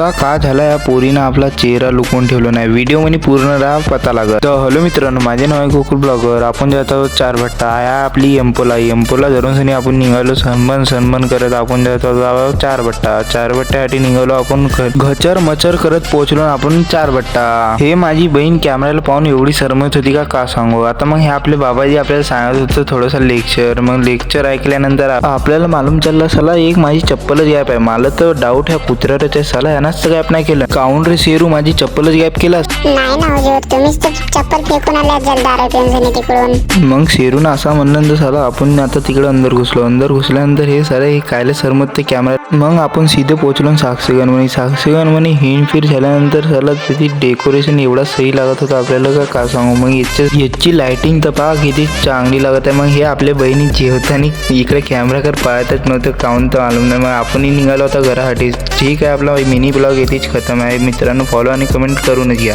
असा का झाला या पोरीनं आपला चेहरा लुकवून ठेवला नाही. व्हिडिओ मध्ये पूर्ण राहा पता लागत. तर हॅलो मित्रांनो, माझे नाव आहे गोकुल ब्लॉगर. आपण जात आहोत चारभट्टा. या आपली एम्पोला धरून सनी आपण निघालो सन्मान करत. आपण जात आहोत चारभट्ट्यासाठी निघालो आपण. घचर मचर करत पोहोचलो आपण चारभट्टा. हे माझी बहीण कॅमेऱ्याला पाहून एवढी शरमत होती का सांगू. आता मग हे आपले बाबाजी आपल्याला सांगत होतं थोडंसं लेक्चर. मग लेक्चर ऐकल्यानंतर आपल्याला मालूम चालला साला एक माझी चप्पलच गॅप आहे. मला तर डाऊट ह्या कुत्र्यावरच आहे. साला यानाच तर गॅप नाही केलं. काऊन रे शेरू माझी चप्पलच गॅप केलास. नाही ना हुजूर, तुम्हीच तर चप्पल फेकून आल्या जलदार पेन्सिल तिकडून. मग शेरून असा म्हणल्यानंतर साला आपण आता तिकडे अंदर घुसल्यानंतर हे सारे कायले सरमत ते कॅमेरा. मग आपण सीधे पोहोचलो साक्षीगण म्हणे हिंड फिर झाल्यानंतर साला त्याची डेकोरेशन एवढा सही लागत होता आपल्याला का सांगू. मग याची लाइटिंग तर पहा किती चांगली लागत आहे. मग हे आपल्या बहिणी जेवताना इकडे कॅमेराकडे पाहतच नव्हतं काऊन तर मालूम नाही. मग आपणही निघालो होता घरासाठी. ठीक आहे, आपला मिनी ब्लॉग येथेच खतम आहे. मित्रांनो फॉलो आणि कमेंट करूनच घ्या.